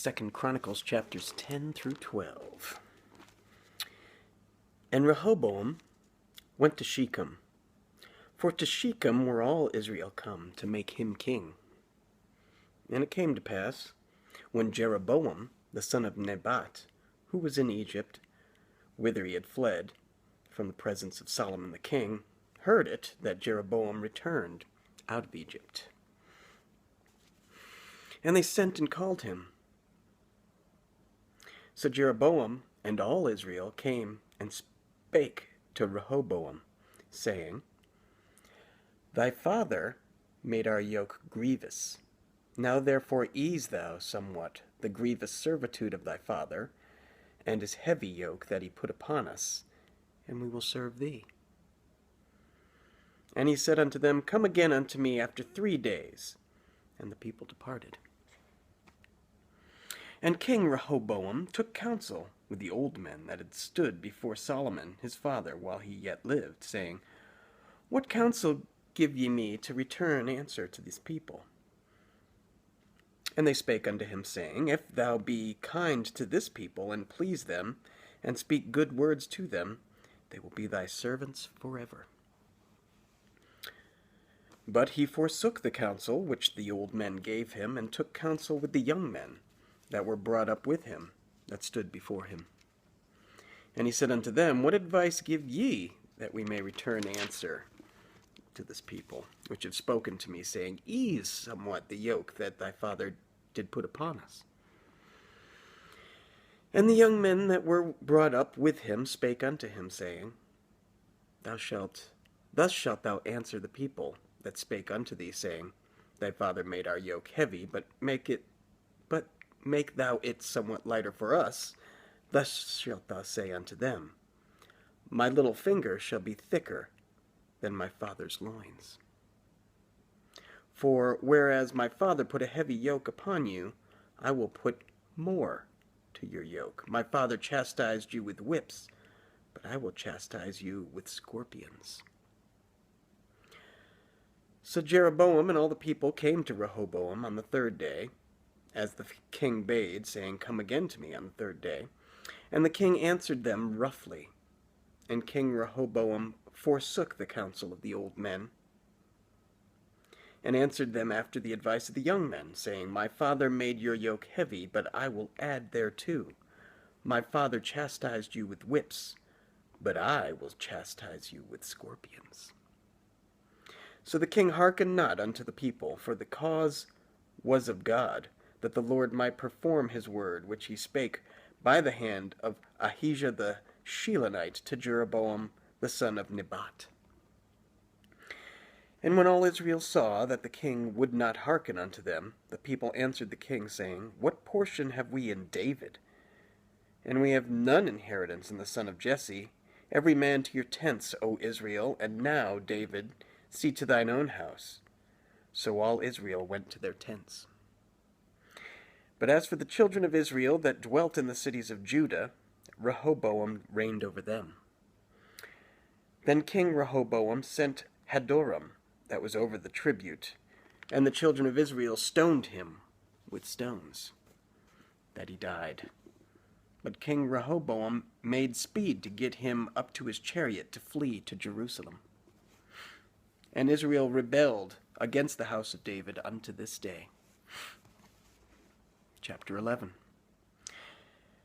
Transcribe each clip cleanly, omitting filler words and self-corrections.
2 Chronicles chapters 10 through 12. And Rehoboam went to Shechem, for to Shechem were all Israel come to make him king. And it came to pass, when Jeroboam, the son of Nebat, who was in Egypt, whither he had fled from the presence of Solomon the king, heard it, that Jeroboam returned out of Egypt. And they sent and called him. So Jeroboam and all Israel came and spake to Rehoboam, saying, Thy father made our yoke grievous. Now therefore ease thou somewhat the grievous servitude of thy father, and his heavy yoke that he put upon us, and we will serve thee. And he said unto them, Come again unto me after 3 days. And the people departed. And King Rehoboam took counsel with the old men that had stood before Solomon his father while he yet lived, saying, What counsel give ye me to return answer to this people? And they spake unto him, saying, If thou be kind to this people, and please them, and speak good words to them, they will be thy servants forever. But he forsook the counsel which the old men gave him, and took counsel with the young men that were brought up with him, that stood before him. And he said unto them, What advice give ye, that we may return answer to this people, which have spoken to me, saying, Ease somewhat the yoke that thy father did put upon us? And the young men that were brought up with him spake unto him, saying, Thus shalt thou answer the people that spake unto thee, saying, Thy father made our yoke heavy, but make thou it somewhat lighter for us. Thus shalt thou say unto them, My little finger shall be thicker than my father's loins. For whereas my father put a heavy yoke upon you, I will put more to your yoke. My father chastised you with whips, but I will chastise you with scorpions. So Jeroboam and all the people came to Rehoboam on the 3rd day, as the king bade, saying, Come again to me on the 3rd day. And the king answered them roughly. And King Rehoboam forsook the counsel of the old men, and answered them after the advice of the young men, saying, My father made your yoke heavy, but I will add thereto. My father chastised you with whips, but I will chastise you with scorpions. So the king hearkened not unto the people, for the cause was of God, that the Lord might perform his word, which he spake by the hand of Ahijah the Shilonite to Jeroboam the son of Nebat. And when all Israel saw that the king would not hearken unto them, the people answered the king, saying, What portion have we in David? And we have none inheritance in the son of Jesse. Every man to your tents, O Israel, and now, David, see to thine own house. So all Israel went to their tents. But as for the children of Israel that dwelt in the cities of Judah, Rehoboam reigned over them. Then King Rehoboam sent Hadoram, that was over the tribute, and the children of Israel stoned him with stones, that he died. But King Rehoboam made speed to get him up to his chariot to flee to Jerusalem. And Israel rebelled against the house of David unto this day. Chapter 11.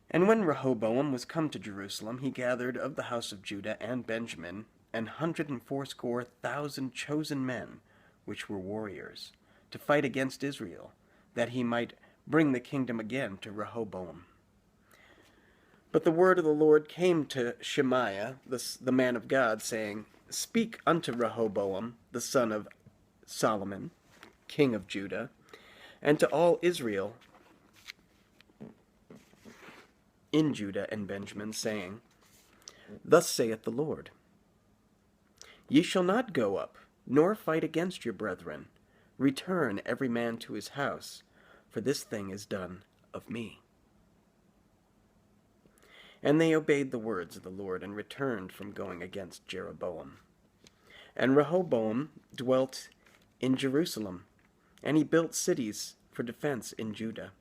And when Rehoboam was come to Jerusalem, he gathered of the house of Judah and Benjamin 180,000 chosen men, which were warriors, to fight against Israel, that he might bring the kingdom again to Rehoboam. But the word of the Lord came to Shemaiah, the man of God, saying, Speak unto Rehoboam, the son of Solomon, king of Judah, and to all Israel in Judah and Benjamin, saying, Thus saith the Lord, Ye shall not go up, nor fight against your brethren. Return every man to his house, for this thing is done of me. And they obeyed the words of the Lord, and returned from going against Jeroboam. And Rehoboam dwelt in Jerusalem, and he built cities for defense in Judah.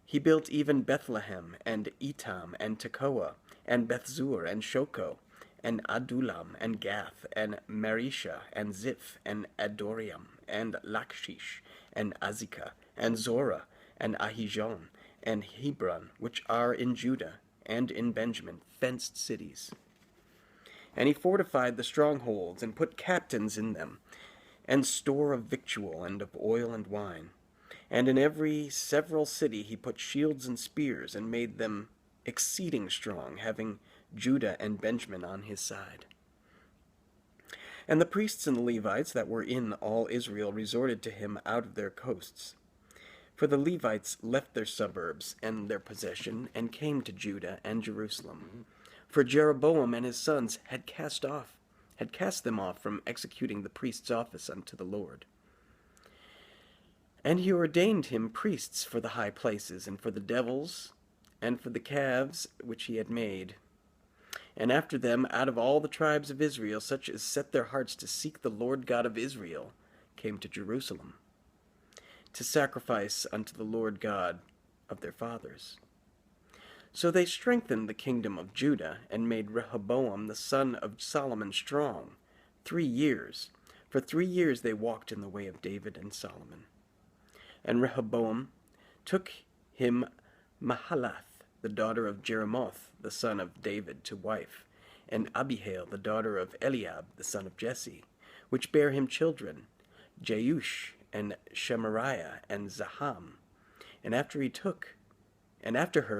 He built even Bethlehem, and Etam, and Tekoa, and Bethzur, and Shoko, and Adullam, and Gath, and Marisha, and Ziph, and Adoriam, and Lachish, and Azekah, and Zorah, and Ahijon, and Hebron, which are in Judah and in Benjamin, fenced cities. And he fortified the strongholds, and put captains in them, and store of victual, and of oil and wine. And in every several city he put shields and spears, and made them exceeding strong, having Judah and Benjamin on his side. And the priests and the Levites that were in all Israel resorted to him out of their coasts. For the Levites left their suburbs and their possession, and came to Judah and Jerusalem. For Jeroboam and his sons had cast them off from executing the priest's office unto the Lord. And he ordained him priests for the high places, and for the devils, and for the calves which he had made. And after them, out of all the tribes of Israel, such as set their hearts to seek the Lord God of Israel, came to Jerusalem, to sacrifice unto the Lord God of their fathers. So they strengthened the kingdom of Judah, and made Rehoboam the son of Solomon strong 3 years. For 3 years they walked in the way of David and Solomon. And Rehoboam took him Mahalath, the daughter of Jeremoth, the son of David, to wife, and Abihail, the daughter of Eliab, the son of Jesse, which bare him children, Jeush, and Shemariah, and Zaham. And after her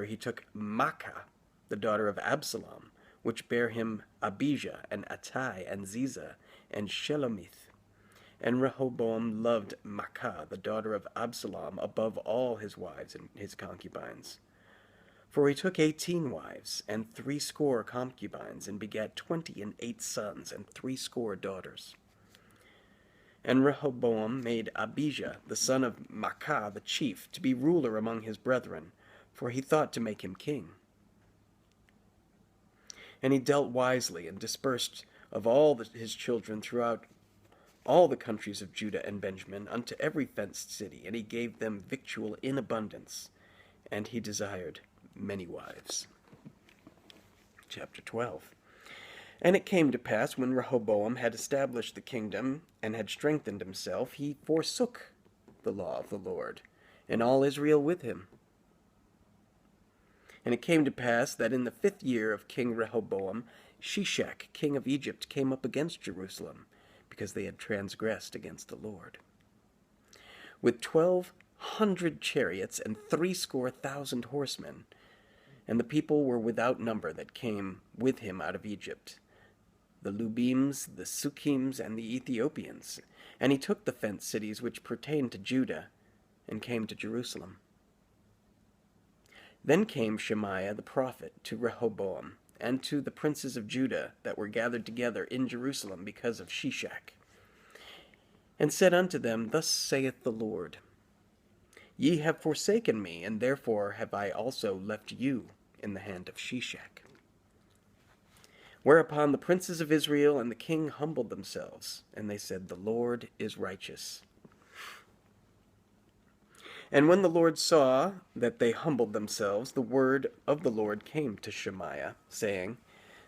he took Maacah, the daughter of Absalom, which bare him Abijah, and Attai, and Ziza, and Shelomith. And Rehoboam loved Maacah, the daughter of Absalom, above all his wives and his concubines. For he took 18 wives, and 80 concubines, and begat 28 sons, and 80 daughters. And Rehoboam made Abijah, the son of Maacah, the chief, to be ruler among his brethren, for he thought to make him king. And he dealt wisely, and dispersed of all his children throughout all the countries of Judah and Benjamin, unto every fenced city, and he gave them victual in abundance, and he desired many wives. Chapter 12. And it came to pass, when Rehoboam had established the kingdom, and had strengthened himself, he forsook the law of the Lord, and all Israel with him. And it came to pass that in the 5th year of King Rehoboam, Shishak, king of Egypt, came up against Jerusalem, because they had transgressed against the Lord, with 1,200 chariots and 80,000 horsemen. And the people were without number that came with him out of Egypt, the Lubims, the Sukkims, and the Ethiopians. And he took the fenced cities which pertained to Judah, and came to Jerusalem. Then came Shemaiah the prophet to Rehoboam, and to the princes of Judah that were gathered together in Jerusalem because of Shishak, and said unto them, Thus saith the Lord, Ye have forsaken me, and therefore have I also left you in the hand of Shishak. Whereupon the princes of Israel and the king humbled themselves, and they said, The Lord is righteous. And when the Lord saw that they humbled themselves, the word of the Lord came to Shemaiah, saying,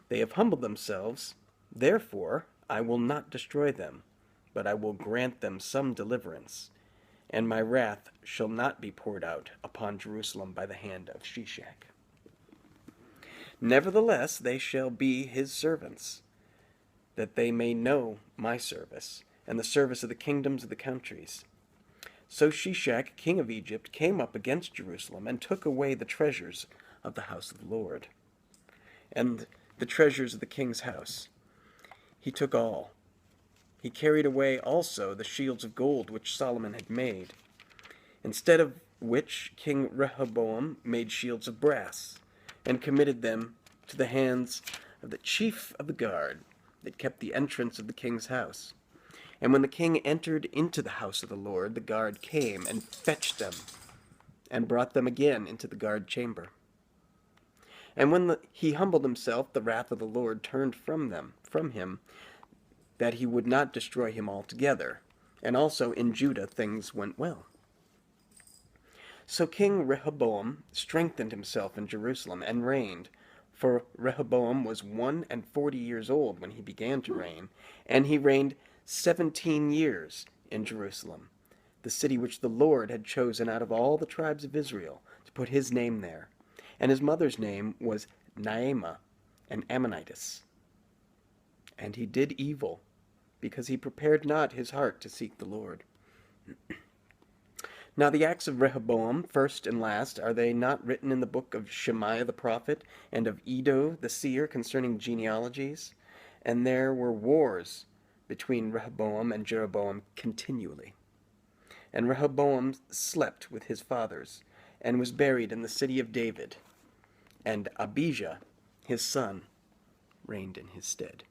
They have humbled themselves, therefore I will not destroy them, but I will grant them some deliverance, and my wrath shall not be poured out upon Jerusalem by the hand of Shishak. Nevertheless they shall be his servants, that they may know my service, and the service of the kingdoms of the countries. So Shishak, king of Egypt, came up against Jerusalem, and took away the treasures of the house of the Lord, and the treasures of the king's house. He took all. He carried away also the shields of gold which Solomon had made, instead of which King Rehoboam made shields of brass, and committed them to the hands of the chief of the guard that kept the entrance of the king's house. And when the king entered into the house of the Lord, the guard came and fetched them, and brought them again into the guard chamber. And when he humbled himself, the wrath of the Lord turned from him, that he would not destroy him altogether. And also in Judah things went well. So King Rehoboam strengthened himself in Jerusalem and reigned. For Rehoboam was 41 years old when he began to reign, and he reigned 17 years in Jerusalem, the city which the Lord had chosen out of all the tribes of Israel to put his name there. And his mother's name was Naamah, an Ammonitess. And he did evil, because he prepared not his heart to seek the Lord. Now the acts of Rehoboam, first and last, are they not written in the book of Shemaiah the prophet, and of Iddo the seer concerning genealogies? And there were wars between Rehoboam and Jeroboam continually. And Rehoboam slept with his fathers, and was buried in the city of David. And Abijah, his son, reigned in his stead.